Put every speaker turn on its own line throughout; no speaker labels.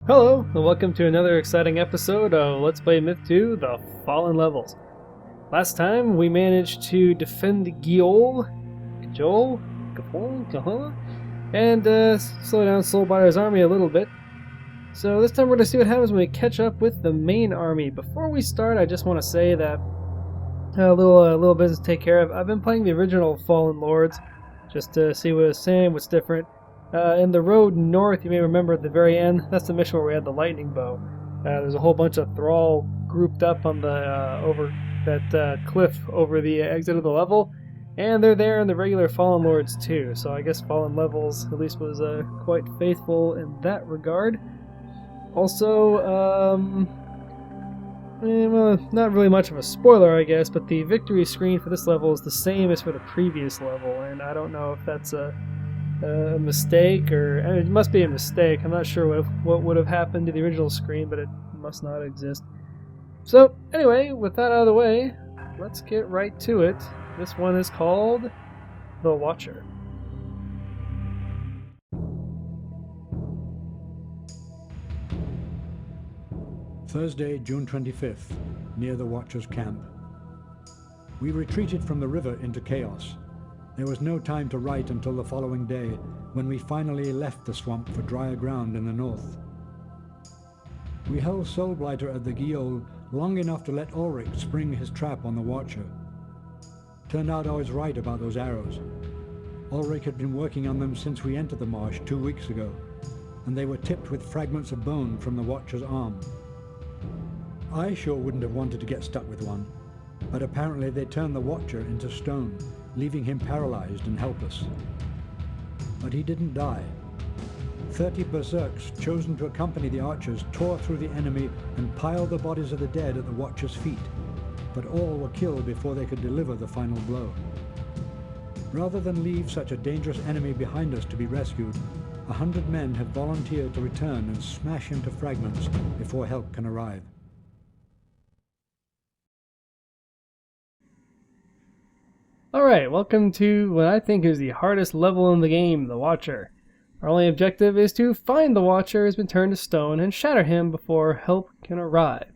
Hello, and welcome to another exciting episode of Let's Play Myth 2, The Fallen Levels. Last time, we managed to defend Gajol, and slow down Soulbiter's army a little bit. So this time we're going to see what happens when we catch up with the main army. Before we start, I just want to say that a little business to take care of. I've been playing the original Fallen Lords, just to see what it's saying, what's different. In the road north, you may remember at the very end, that's the mission where we had the lightning bow. There's a whole bunch of thrall grouped up on the over that cliff over the exit of the level, and they're there in the regular Fallen Lords too. So I guess Fallen Levels at least was quite faithful in that regard. Also, well, not really much of a spoiler, I guess, but the victory screen for this level is the same as for the previous level, and I don't know if that's a mistake, or I mean, it must be a mistake. I'm not sure what would have happened to the original screen, but it must not exist. So anyway, with that out of the way, let's get right to it. This one is called The Watcher.
Thursday, June 25th, near the Watcher's camp. We retreated from the river into chaos. There was no time to write until the following day, when we finally left the swamp for drier ground in the north. We held Soulblighter at the Gajol long enough to let Ulrich spring his trap on the Watcher. Turned out I was right about those arrows. Ulrich had been working on them since we entered the marsh 2 weeks ago, and they were tipped with fragments of bone from the Watcher's arm. I sure wouldn't have wanted to get stuck with one, but apparently they turned the Watcher into stone, leaving him paralyzed and helpless. But he didn't die. 30 berserks chosen to accompany the archers tore through the enemy and piled the bodies of the dead at the Watcher's feet, but all were killed before they could deliver the final blow. Rather than leave such a dangerous enemy behind us to be rescued, 100 men have volunteered to return and smash him to fragments before help can arrive.
Alright, welcome to what I think is the hardest level in the game, the Watcher. Our only objective is to find the Watcher who has been turned to stone and shatter him before help can arrive.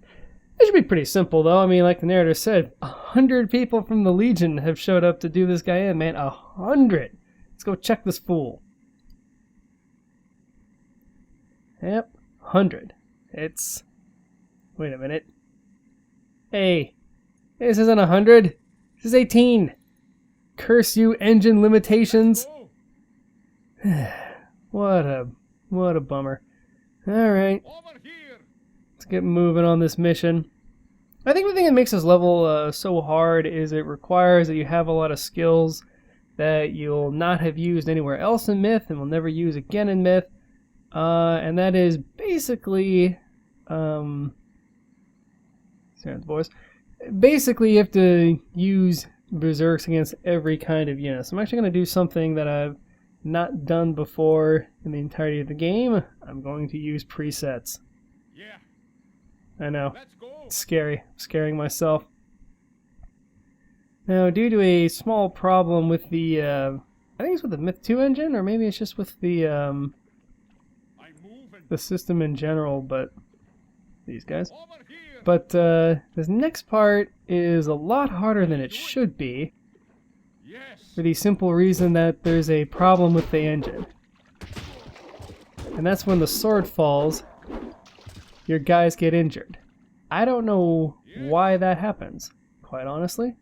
It should be pretty simple though. I mean, like the narrator said, 100 people from the Legion have showed up to do this guy in, man. 100! Let's go check this fool. Yep, 100. It's... Wait a minute. Hey, this isn't 100. This is 18. Curse you, engine limitations. What a bummer. Alright. Let's get moving on this mission. I think the thing that makes this level so hard is it requires that you have a lot of skills that you'll not have used anywhere else in Myth and will never use again in Myth. And that is basically... Basically, you have to use berserks against every kind of unit. So I'm actually going to do something that I've not done before in the entirety of the game. I'm going to use presets.
Yeah.
I know.
Let's go.
It's scary. I'm scaring myself. Now, due to a small problem with the, I think it's with the Myth 2 engine, or maybe it's just with the system in general, but these guys. But this next part is a lot harder than it should be, for the simple reason that there's a problem with the engine. And that's when the sword falls, your guys get injured. I don't know why that happens, quite honestly,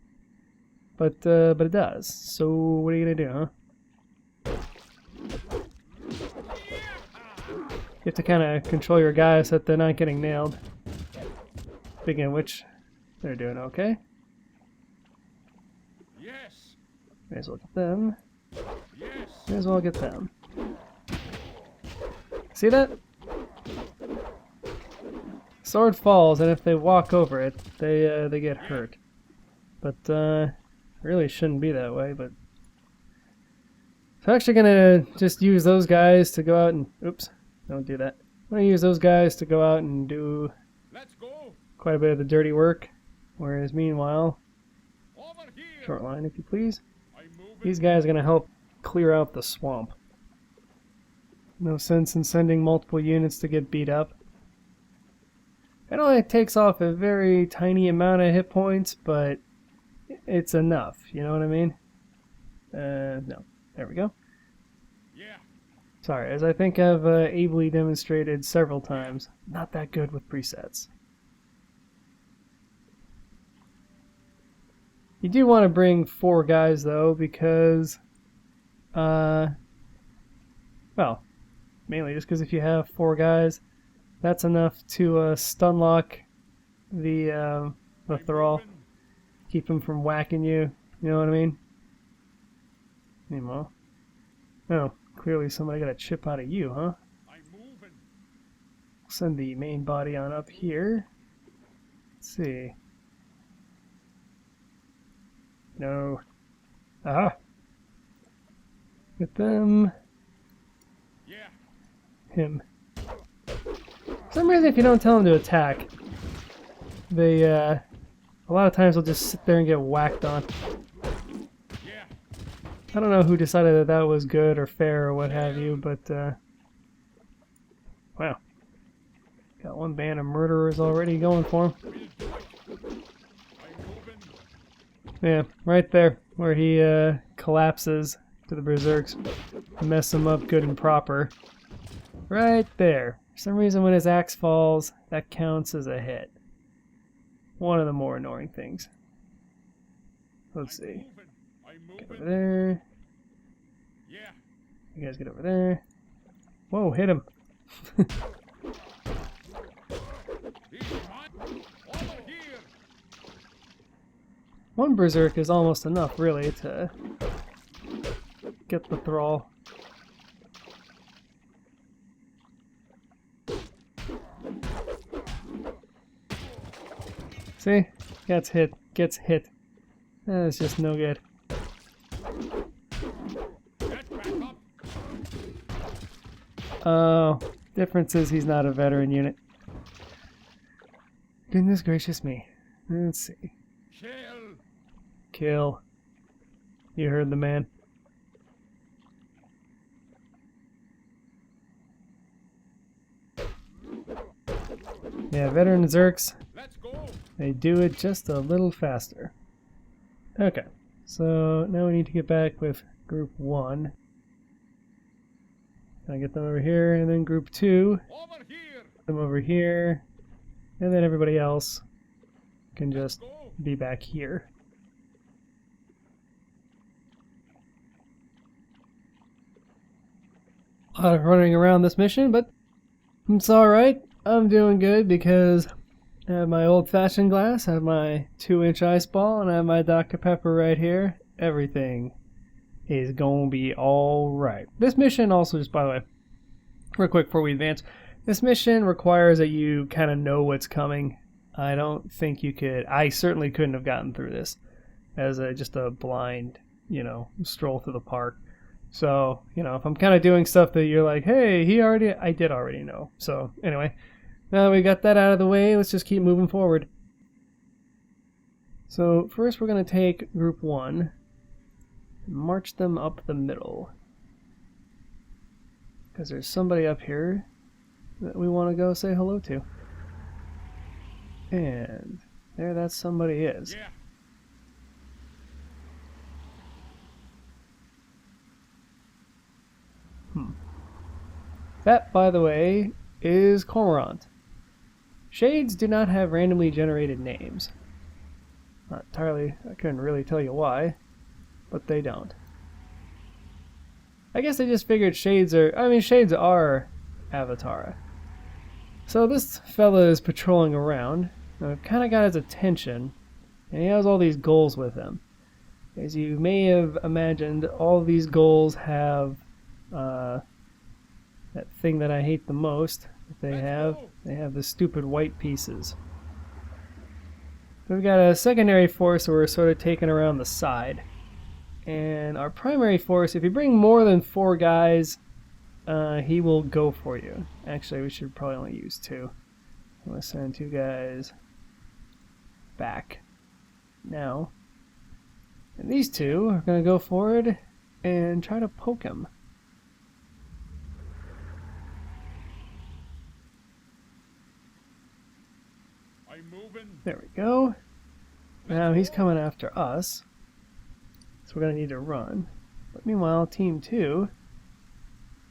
but it does. So what are you gonna do, huh? You have to kind of control your guys so that they're not getting nailed. Speaking of which, they're doing okay.
Yes.
May as well get them.
Yes.
May as well get them. See that? Sword falls, and if they walk over it, they get hurt. But really shouldn't be that way. But so I'm actually gonna just use those guys to go out and oops, don't do that. I'm gonna use those guys to go out and do
Let's go.
quite a bit of the dirty work, whereas meanwhile,
Over here.
short line if you please,
I'm moving.
these guys are going to help clear out the swamp. No sense in sending multiple units to get beat up. It only takes off a very tiny amount of hit points, but it's enough, you know what I mean? No. There we go.
Yeah.
Sorry, as I think I've ably demonstrated several times, not that good with presets. You do want to bring 4 guys, though, because, well, mainly just because if you have 4 guys, that's enough to stun lock the thrall, keep him from whacking you, you know what I mean? Meanwhile, oh, clearly somebody got a chip out of you, huh?
I'm moving.
Send the main body on up here. Let's see. No. Aha! Get them.
Yeah.
Him. For some reason, if you don't tell them to attack, they, a lot of times they'll just sit there and get whacked on.
Yeah.
I don't know who decided that that was good or fair or what have you, but, wow. Got one band of murderers already going for him.
I'm moving.
Yeah, right there, where he collapses to the berserks. Mess him up good and proper. Right there. For some reason when his axe falls, that counts as a hit. One of the more annoying things. Let's see.
I'm
Get over
moving.
there.
Yeah.
You guys get over there. Whoa, hit him.
He's mine. Over here.
One berserk is almost enough, really, to get the thrall. See? Gets hit. Gets hit. That's just no good.
Get back up.
Oh, difference is he's not a veteran unit. Goodness gracious me. Let's see.
Kill.
Kill. You heard the man. Yeah, veteran Zerks,
Let's go.
they do it just a little faster. Okay, so now we need to get back with group 1. Can I get them over here, and then group 2,
Over here.
them over here, and then everybody else can just
Go.
be back here. A lot of running around this mission, but it's alright. I'm doing good because I have my old-fashioned glass, I have my 2-inch ice ball, and I have my Dr. Pepper right here. Everything is gonna be alright. This mission also, just by the way, real quick before we advance, this mission requires that you kind of know what's coming. I don't think you could, I certainly couldn't have gotten through this as just a blind, stroll through the park. So, if I'm kind of doing stuff that you're like, hey, I did already know. So, anyway, now that we got that out of the way, let's just keep moving forward. So, first we're going to take group 1 and march them up the middle. Because there's somebody up here that we want to go say hello to. And there that somebody is.
Yeah.
That, by the way, is Cormorant. Shades do not have randomly generated names. Not entirely, I couldn't really tell you why, but they don't. I guess they just figured shades are Avatara. So this fella is patrolling around. I've kind of got his attention, and he has all these goals with him. As you may have imagined, all these goals have that thing that I hate the most that they have. They have the stupid white pieces. We've got a secondary force that we're sort of taking around the side. And our primary force, if you bring more than 4 guys, he will go for you. Actually, we should probably only use 2. I'm going to send 2 guys back now. And these 2 are going to go forward and try to poke him.
I'm moving.
There we go. Now he's coming after us. So we're going to need to run. But meanwhile, Team 2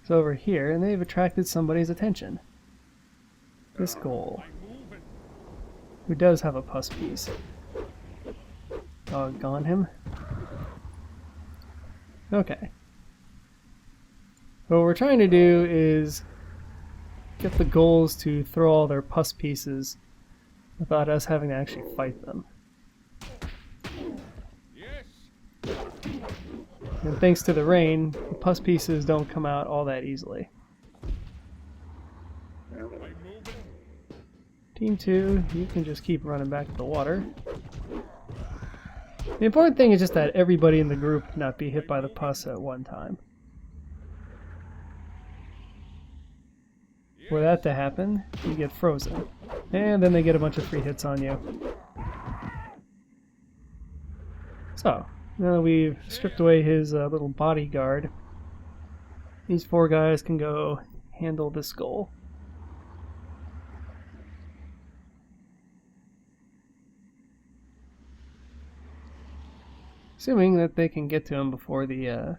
is over here, and they've attracted somebody's attention. This goal,
I'm moving.
who does have a pus piece. Doggone him. Okay. What we're trying to do is get the goals to throw all their pus pieces without us having to actually fight them.
Yes.
And thanks to the rain, the pus pieces don't come out all that easily.
I'm moving.
Team 2, you can just keep running back to the water. The important thing is just that everybody in the group not be hit by the pus at one time. For that to happen, you get frozen. And then they get a bunch of free hits on you. So, now that we've stripped away his little bodyguard, these 4 guys can go handle this goal. Assuming that they can get to him before the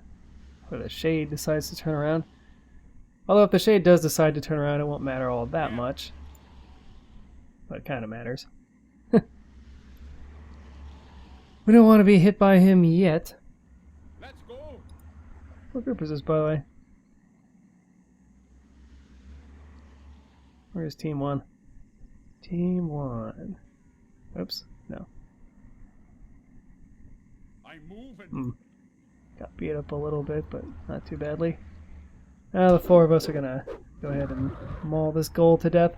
shade decides to turn around. Although if the shade does decide to turn around, it won't matter all that much. But it kind of matters. We don't want to be hit by him yet.
Let's go.
What group is this, by the way? Where's Team 1? Team 1. Oops, no.
I'm moving.
Got beat up a little bit, but not too badly. Now the 4 of us are gonna go ahead and maul this goal to death.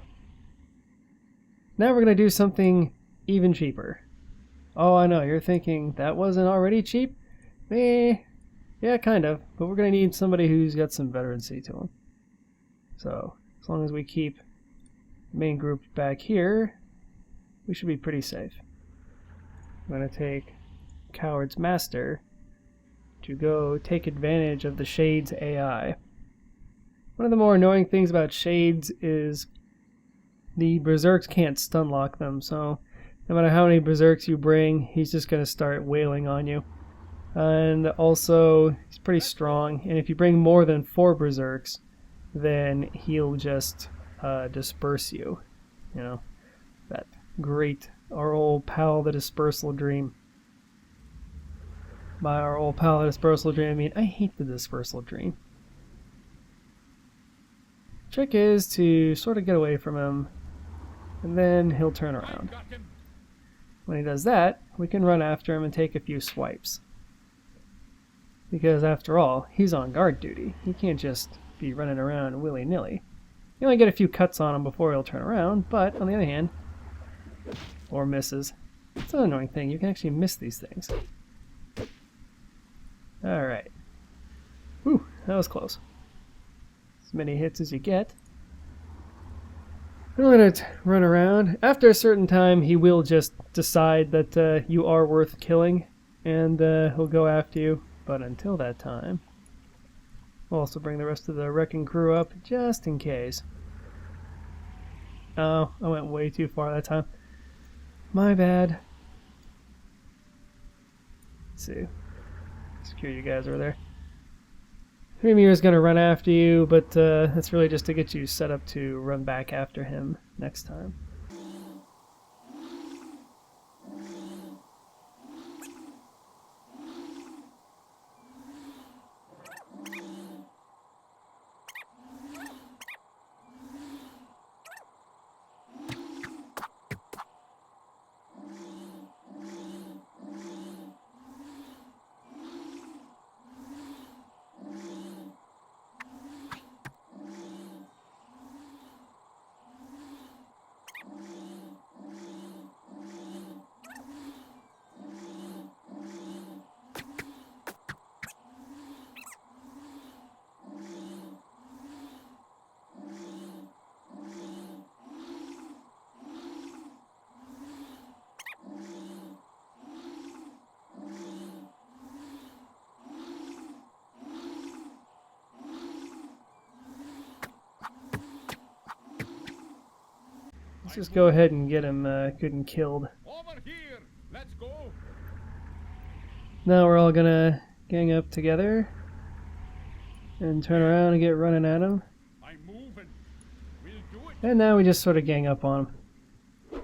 Now we're gonna do something even cheaper. Oh, I know, you're thinking, that wasn't already cheap? Yeah, kind of, but we're gonna need somebody who's got some veterancy to him. So, as long as we keep the main group back here, we should be pretty safe. I'm gonna take Coward's Master to go take advantage of the Shade's AI. One of the more annoying things about Shades is the Berserks can't stun lock them, so no matter how many Berserks you bring, he's just going to start wailing on you. And also, he's pretty strong, and if you bring more than 4 Berserks, then he'll just disperse you. You know, that great, our old pal, the Dispersal Dream. By our old pal, the Dispersal Dream, I mean, I hate the Dispersal Dream. Trick is to sort of get away from him, and then he'll turn around.
Got him.
When he does that, we can run after him and take a few swipes. Because after all, he's on guard duty. He can't just be running around willy-nilly. You only get a few cuts on him before he'll turn around, but on the other hand, or misses. It's an annoying thing, you can actually miss these things. Alright. Whew, that was close. As many hits as you get. I'm going to run around. After a certain time, he will just decide that you are worth killing, and he'll go after you. But until that time, we'll also bring the rest of the wrecking crew up, just in case. Oh, I went way too far that time. My bad. Let's see. Secure you guys over there. Premier is going to run after you, but that's really just to get you set up to run back after him next time. Let's just go ahead and get him good and killed.
Over here. Let's go.
Now we're all gonna gang up together and turn around and get running at him.
I'm moving. We'll do it.
And now we just sort of gang up on him.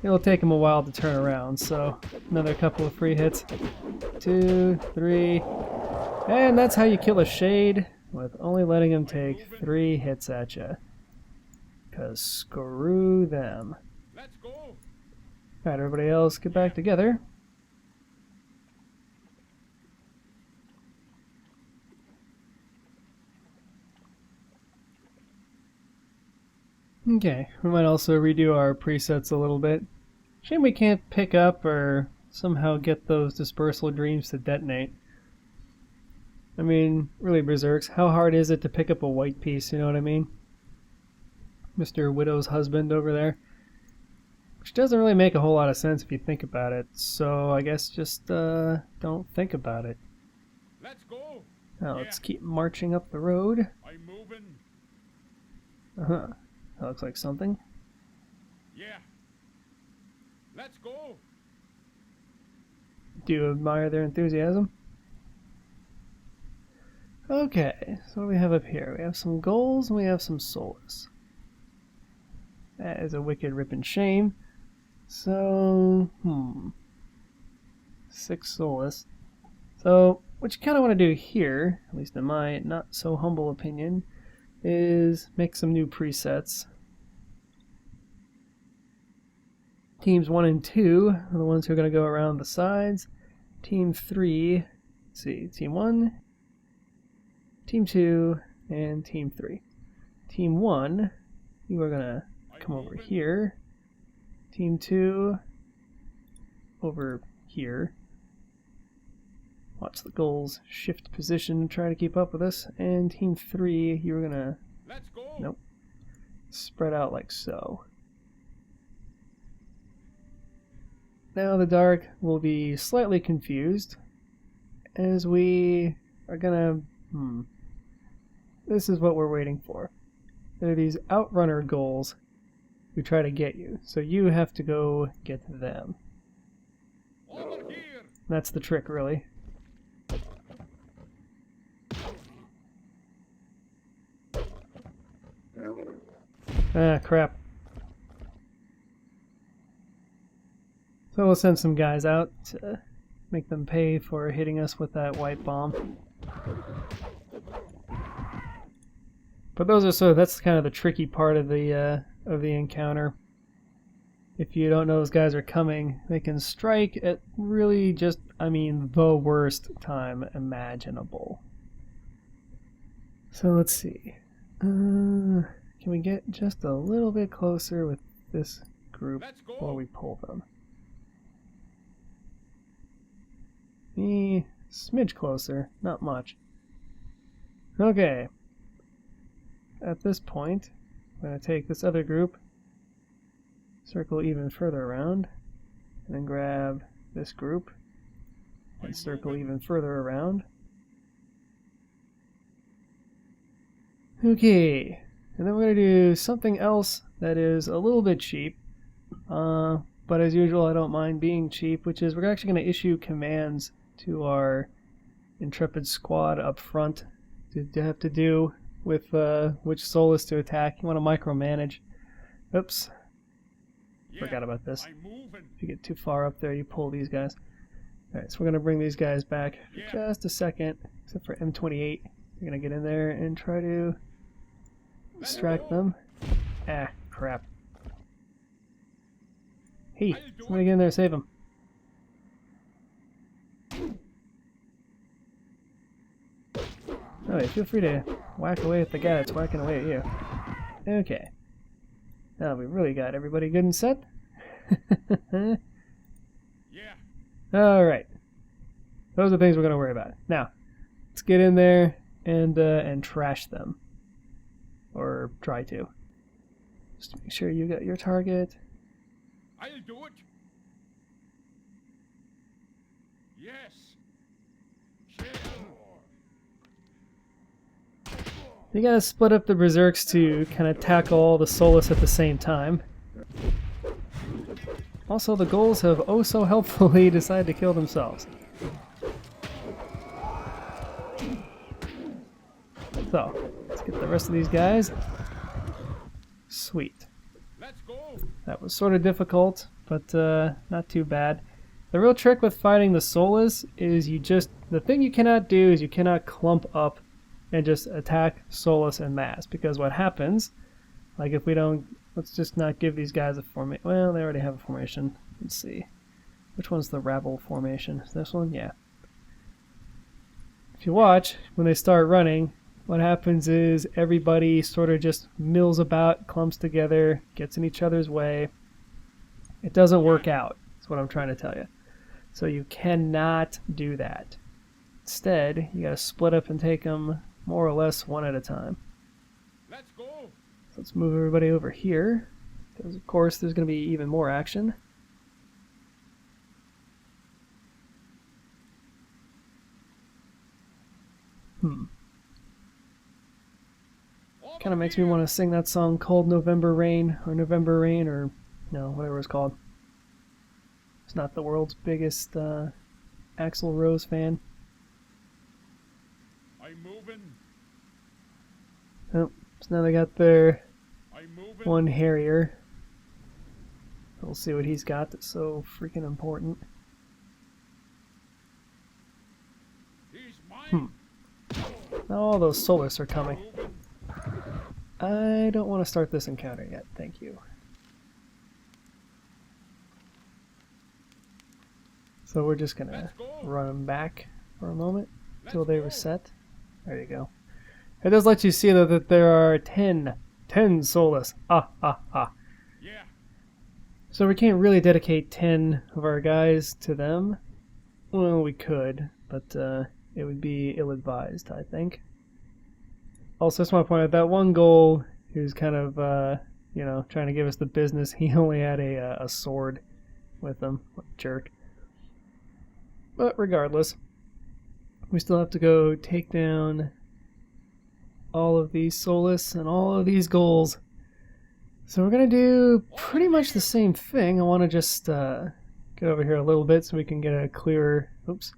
It'll take him a while to turn around, so another couple of free hits. 2, 3, and that's how you kill a shade, with only letting him take 3 hits at you. 'Cause screw them.
Let's go.
Alright, everybody else, get back together. Okay, we might also redo our presets a little bit. Shame we can't pick up or somehow get those dispersal dreams to detonate. I mean, really, Berserks, how hard is it to pick up a white piece, you know what I mean? Mr. Widow's husband over there. Which doesn't really make a whole lot of sense if you think about it, so I guess just don't think about it.
Let's go.
Now let's keep marching up the road.
I'm moving.
Uh-huh. That looks like something.
Yeah. Let's go.
Do you admire their enthusiasm? Okay, so what do we have up here? We have some goals and we have some soulless. That is a wicked ripping shame. So, 6 soulless. So, what you kind of want to do here, at least in my not so humble opinion, is make some new presets. Teams 1 and 2 are the ones who are going to go around the sides. Team 3, let's see, Team 1, Team 2, and Team 3. Team 1, you are going to come over here. Team 2, over here. Watch the goals shift position, try to keep up with us. And Team 3, you're going to,
Let's go.
nope, spread out like so. Now the dark will be slightly confused as we are gonna, this is what we're waiting for. There are these outrunner goals who try to get you, so you have to go get them.
Over here.
That's the trick, really. Ah, crap. So we'll send some guys out to make them pay for hitting us with that white bomb. But those are that's kind of the tricky part of the encounter. If you don't know those guys are coming, they can strike at really just, I mean, the worst time imaginable. So let's see. Can we get just a little bit closer with this group before we pull them? Smidge closer, not much. Okay. At this point, I'm going to take this other group, circle even further around, and then grab this group, and circle even further around. Okay, and then we're going to do something else that is a little bit cheap, but as usual I don't mind being cheap, which is we're actually going to issue commands to our intrepid squad up front to have to do with which soulless to attack. You want to micromanage. Oops. Forgot about this. If you get too far up there, you pull these guys. Alright, so we're going to bring these guys back for just a second, except for M28. You're going to get in there and try to distract them. Ah, crap. Hey, somebody get in there and save him. Alright, feel free to whack away at the guy that's whacking away at you. Okay. Now we really got everybody good and set.
Yeah.
Alright. Those are things we're going to worry about. Now, let's get in there and trash them. Or try to. Just to make sure you got your target.
I'll do it. Yes. Share.
You gotta split up the berserks to kind of tackle all the soulless at the same time. Also, the ghouls have oh so helpfully decided to kill themselves. So, let's get the rest of these guys. Sweet.
Let's go.
That was sort of difficult, but not too bad. The real trick with fighting the soulless is the thing you cannot do is you cannot clump up and just attack soulless en masse, because what happens, like if we don't, let's just not give these guys a formation. Well, they already have a formation. Let's see. Which one's the rabble formation? Is this one? Yeah. If you watch, when they start running, what happens is everybody sort of just mills about, clumps together, gets in each other's way. It doesn't work out. That's what I'm trying to tell you. So you cannot do that. Instead, you gotta split up and take them more or less one at a time.
Let's go.
So let's move everybody over here, because of course there's gonna be even more action. Kind of makes me want to sing that song called November Rain, or November Rain, or no, whatever it's called. It's not the world's biggest Axl Rose fan.
I'm moving.
Oh, so now they got their
I'm moving.
one Harrier. We'll see what he's got that's so freaking important.
He's mine.
Now all those soulless are coming.
Moving.
I don't want to start this encounter yet, thank you. So we're just gonna run them back for a moment until they reset. There you go. It does let you see though that there are 10 soulless. Ah, ah, ah.
Yeah.
So we can't really dedicate 10 of our guys to them. Well, we could, but it would be ill-advised, I think. Also, I just want to point out that one ghoul who's kind of, you know, trying to give us the business, he only had a sword with him. What a jerk. But regardless, we still have to go take down all of these soulless and all of these ghouls. So we're going to do pretty much the same thing. I want to just get over here a little bit so we can get a clearer... Oops.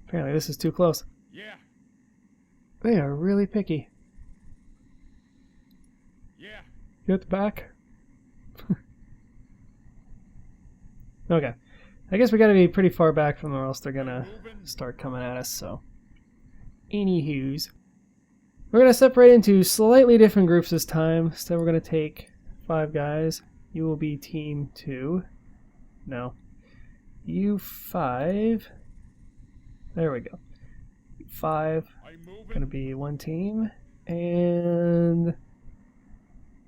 Apparently this is too close.
Yeah.
They are really picky.
Yeah.
Get back. Okay. I guess we gotta be pretty far back from them or else they're gonna start coming at us, so. Anywho's. We're gonna separate into slightly different groups this time. Instead we're gonna take 5 guys. You will be team 2. No. You 5. There we go. 5 gonna be one team, and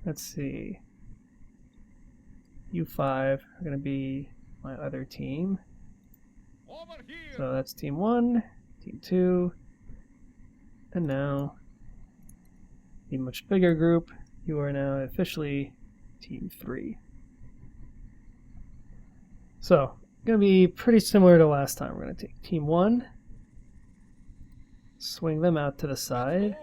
let's see. You 5 are gonna be my other team.
Over here.
So that's team 1, team 2, and now a much bigger group. You are now officially team 3. So gonna be pretty similar to last time. We're gonna take team 1. Swing them out to the side.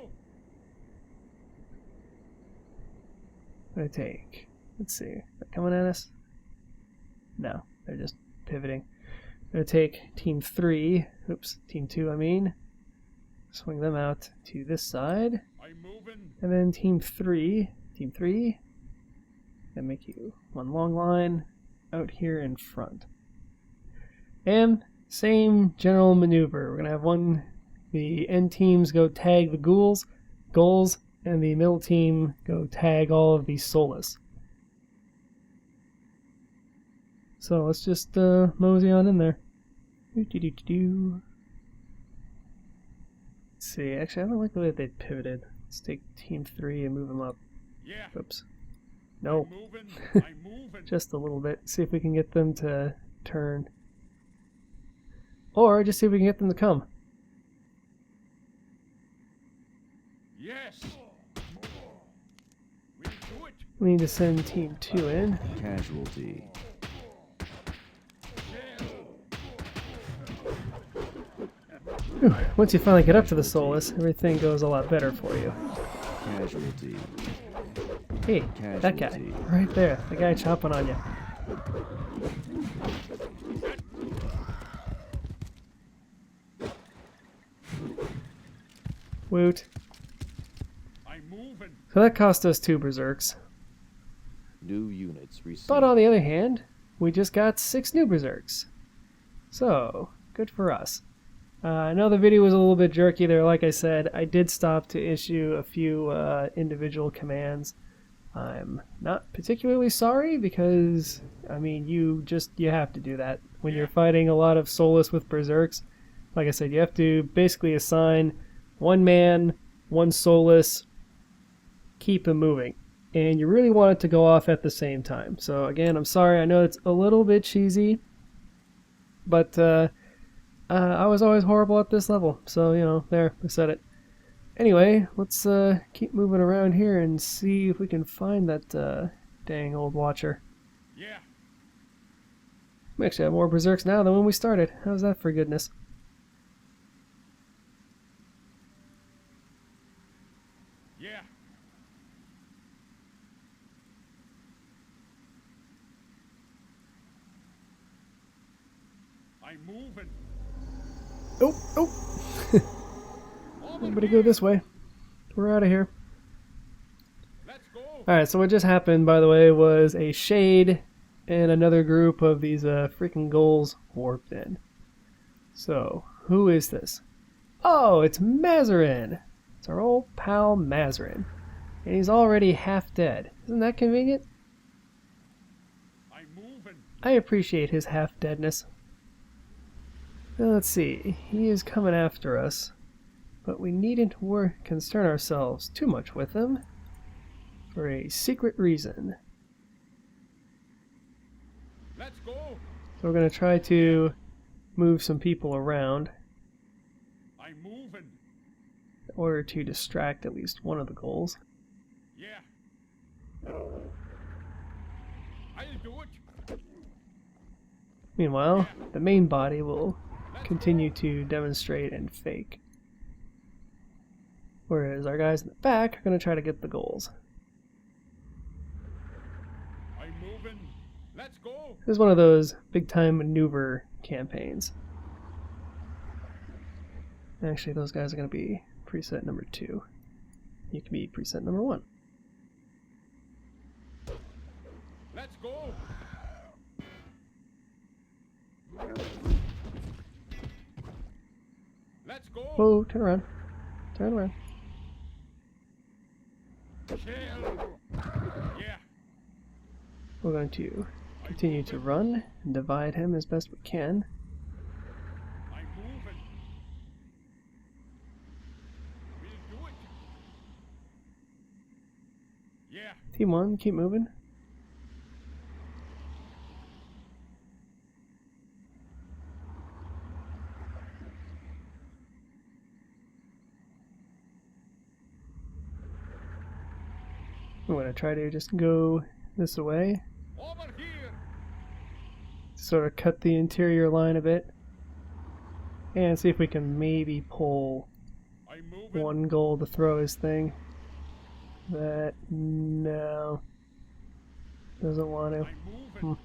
I'm gonna take, let's see, they're coming at us? No, they're just pivoting. I'm gonna take team 3, oops, team 2 I mean, swing them out to this side,
I'm moving.
and then team 3, gonna make you one long line out here in front. And same general maneuver, we're gonna have the end teams go tag the ghouls, and the middle team go tag all of these soulless. So let's just mosey on in there. Let's see, actually I don't like the way they pivoted. Let's take team 3 and move them up.
Yeah.
Oops. No.
I'm moving. I'm moving.
Just a little bit. See if we can get them to turn. Or just see if we can get them to come.
Yes. We'll do it.
We need to send team 2 in.
Casualty.
Yeah.
Whew, once you finally get up to the soulless, everything goes a lot better for you.
Casualty.
Hey, that guy.
Casualty.
Right there. The guy chopping on you. Woot.
I'm moving.
So that cost us 2 berserks.
New units received.
But on the other hand, we just got 6 new berserks. So, good for us. I know the video was a little bit jerky there. Like I said, I did stop to issue a few individual commands. I'm not particularly sorry because, I mean, you have to do that. When you're fighting a lot of soulless with berserks, like I said, you have to basically assign 1 man, 1 soulless, keep them moving. And you really want it to go off at the same time. So again, I'm sorry, I know it's a little bit cheesy, but I was always horrible at this level. So, you know, there, I said it. Anyway, let's keep moving around here and see if we can find that dang old watcher.
Yeah.
We actually have more berserks now than when we started. How's that for goodness?
Yeah. I'm moving.
Oh! Everybody go this way. We're out of here.
Let's go.
Alright, so what just happened, by the way, was a shade and another group of these freaking ghouls warped in. So, who is this? Oh, it's Mazarin! It's our old pal Mazarin. And he's already half dead. Isn't that convenient?
I'm moving.
I appreciate his half-deadness. Now, let's see. He is coming after us. But we needn't concern ourselves too much with him. For a secret reason.
Let's go.
So we're going to try to move some people around
I'm moving.
in order to distract at least one of the ghouls.
Yeah. I'll do it.
Meanwhile, the main body will continue to demonstrate and fake. Whereas our guys in the back are going to try to get the ghouls.
I'm moving. Let's go.
This is one of those big-time maneuver campaigns. Actually, those guys are going to be preset number 2. You can be preset number 1.
Let's go. Let's go.
Whoa, turn around. Turn around.
Shell. Yeah.
We're going to continue to run and divide him as best we can.
I'm moving. We'll do it. Yeah.
Team 1, keep moving. I'm going to try to just go this way,
Over here.
sort of cut the interior line a bit, and see if we can maybe pull
I'm moving.
one goal to throw his thing. That, no, doesn't want to.
I'm moving.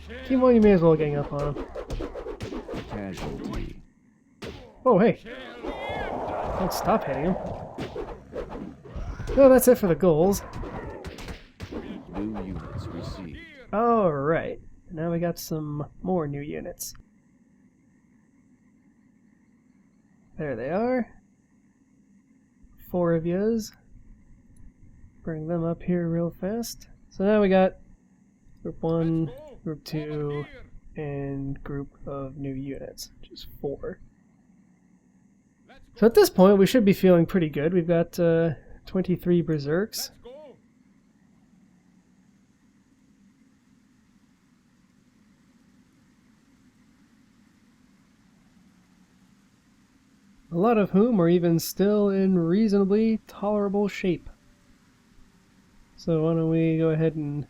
Shell.
Team 1, you may as well gang up on him.
Casualty.
Oh, hey,
Shell.
don't stop hitting him. No, that's it for the goals.
New units received.
Here.
Alright, now we got some more new units. There they are. 4 of yous. Bring them up here real fast. So now we got group 1,
Let's go.
group 2,
Over here.
and group of new units, which is 4.
Let's go.
So at this point we should be feeling pretty good. We've got 23 berserks.
Let's go.
A lot of whom are even still in reasonably tolerable shape. So why don't we go ahead and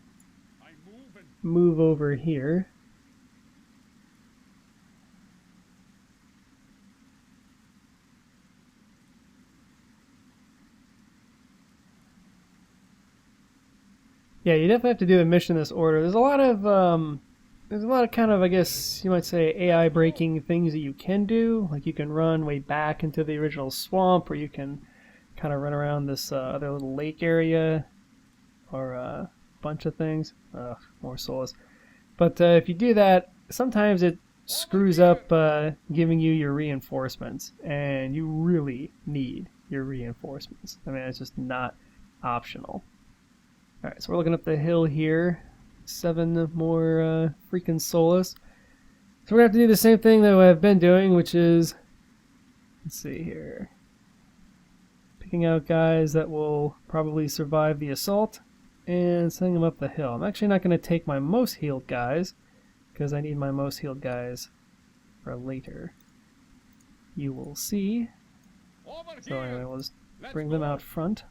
I'm moving.
move over here. Yeah, you definitely have to do the mission in this order. There's a lot of kind of, I guess you might say, AI breaking things that you can do. Like you can run way back into the original swamp, or you can kind of run around this other little lake area, or a bunch of things. More soulless. But if you do that, sometimes it screws up giving you your reinforcements, and you really need your reinforcements. I mean, it's just not optional. Alright, so we're looking up the hill here. 7 more freaking soulless. So we're going to have to do the same thing that I've been doing, which is, let's see here, picking out guys that will probably survive the assault and sending them up the hill. I'm actually not going to take my most healed guys, because I need my most healed guys for later. You will see.
Over
So
here.
anyway, we'll just
Let's
bring them
go.
out front.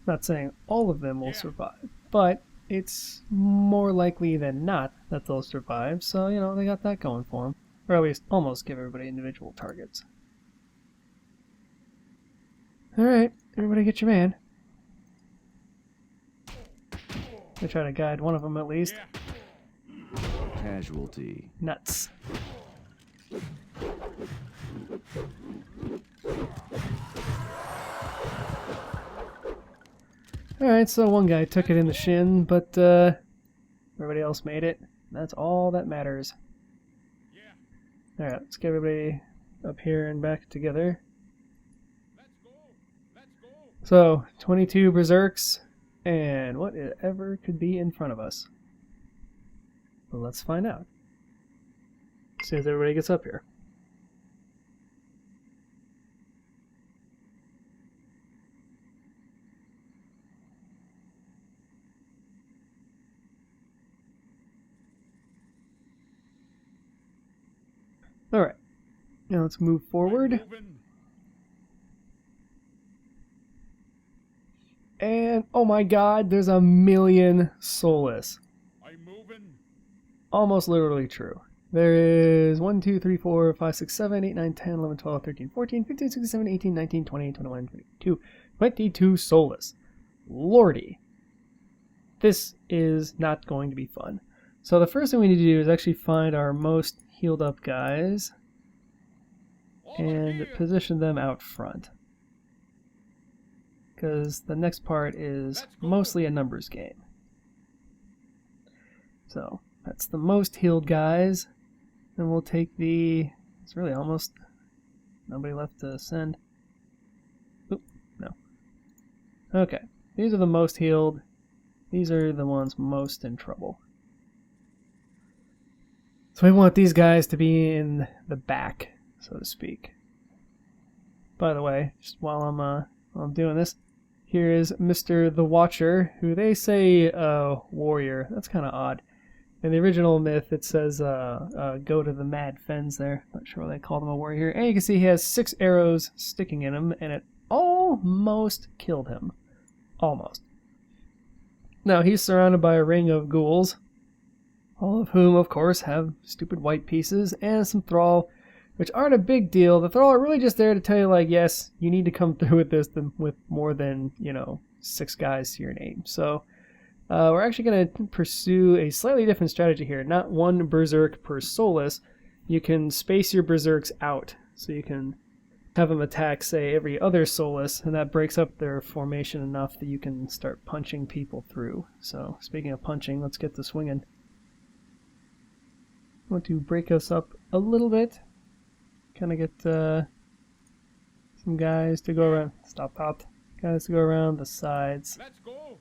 Not saying all of them will
Yeah.
survive, but it's more likely than not that they'll survive, so, you know, they got that going for them. Or at least almost give everybody individual targets. Alright, everybody get your man. I try to guide one of them at least.
Yeah.
Casualty.
Nuts. Alright, so one guy took it in the shin, but everybody else made it. That's all that matters.
Yeah.
Alright, let's get everybody up here and back together.
Let's go. Let's go.
So, 22 berserks, and whatever could be in front of us. Well, let's find out. As soon as everybody gets up here. Alright, now let's move forward.
Moving.
And, oh my god, there's a million soulless.
I'm moving.
Almost literally true. There is 1, 2, 3, 4, 5, 6, 7, 8, 9, 10, 11, 12, 13, 14, 15, 16, 17, 18, 19, 20, 21, 22. 22 soulless. Lordy. This is not going to be fun. So the first thing we need to do is actually find our most healed up guys
Over
and
here.
position them out front. Because the next part is
Let's go.
mostly a numbers game. So that's the most healed guys. And we'll take the... It's really almost nobody left to send. Oop, no. Okay, these are the most healed. These are the ones most in trouble. So we want these guys to be in the back, so to speak. By the way, just while I'm doing this, here is Mr. the Watcher, who they say warrior. That's kind of odd. In the original myth, it says go to the Mad Fens there. Not sure why they called him a warrior. And you can see he has 6 arrows sticking in him, and it almost killed him. Almost. Now, he's surrounded by a ring of ghouls, all of whom, of course, have stupid white pieces and some thrall, which aren't a big deal. The thrall are really just there to tell you, like, yes, you need to come through with this with more than, 6 guys to your name. So, we're actually going to pursue a slightly different strategy here. Not 1 berserk per soulless. You can space your berserks out, so you can have them attack, say, every other soulless, and that breaks up their formation enough that you can start punching people through. So, speaking of punching, let's get to swinging. I want to break us up a little bit. Kind of get some guys to go around. Stop out. Guys to go around the sides.
Let's go.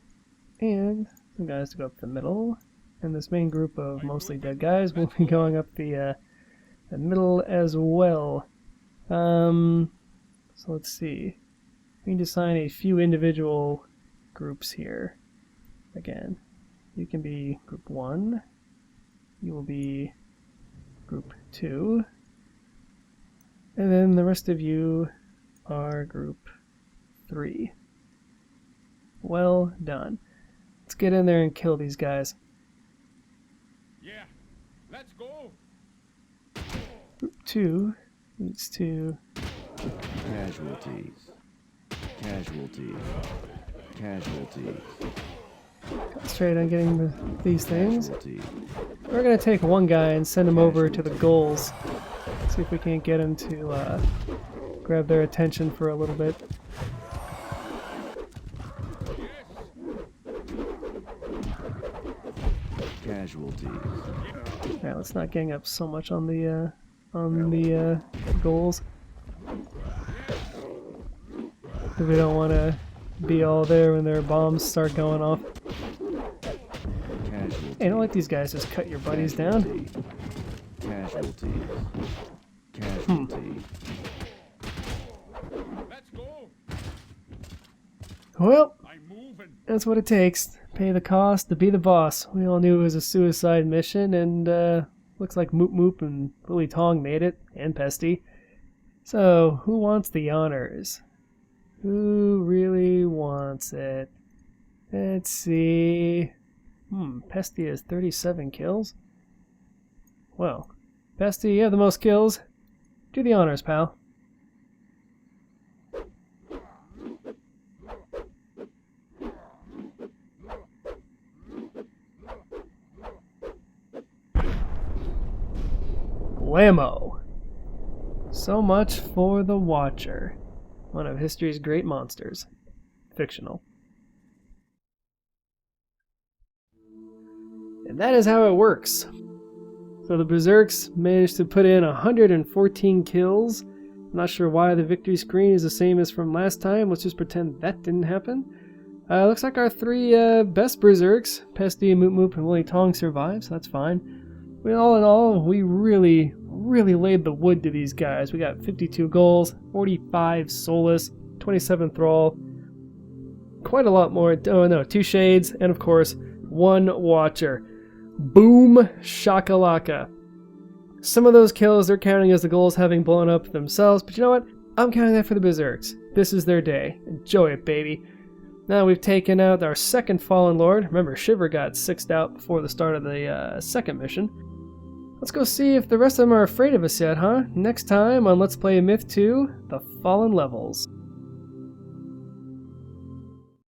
And some guys to go up the middle. And this main group of mostly dead guys will be going up the middle as well. So let's see. We need to assign a few individual groups here. Again, you can be group 1. You will be group 2. And then the rest of you are group 3. Well done. Let's get in there and kill these guys.
Yeah. Let's go.
Group 2 needs to
Casualties. Casualties. Casualties.
Concentrate on getting these things.
Casualties.
We're gonna take one guy and send him over to the goals. See if we can't get him to grab their attention for a little bit.
Casualties.
Alright, let's not gang up so much on the goals. Because we don't want to be all there when their bombs start going off.
Casualties.
Hey, don't let these guys just cut your buddies down.
Casualties. Casualties.
Let's go.
Well,
I'm moving.
that's what it takes. Pay the cost to be the boss. We all knew it was a suicide mission, and looks like Moop Moop and Willy Tong made it, and Pesty. So, who wants the honors? Who really wants it? Let's see. Pesty has 37 kills. Well, Pesty, you have the most kills. Do the honors, pal. Blammo! So much for the Watcher. One of history's great monsters. Fictional. And that is how it works. So the Berserks managed to put in 114 kills. I'm not sure why the victory screen is the same as from last time. Let's just pretend that didn't happen. Looks like our three best Berserks, Pesty, Moop Moop, and Willy Tong, survived, so that's fine. But all in all, we really laid the wood to these guys. We got 52 goals, 45 soulless, 27 thrall, quite a lot more. Oh no, 2 shades, and of course, 1 watcher. Boom shakalaka. Some of those kills they're counting as the goals having blown up themselves, but you know what? I'm counting that for the Berserks. This is their day. Enjoy it, baby. Now we've taken out our second Fallen Lord. Remember, Shiver got 6'd out before the start of the second mission. Let's go see if the rest of them are afraid of us yet, huh? Next time on Let's Play Myth 2, The Fallen Levels.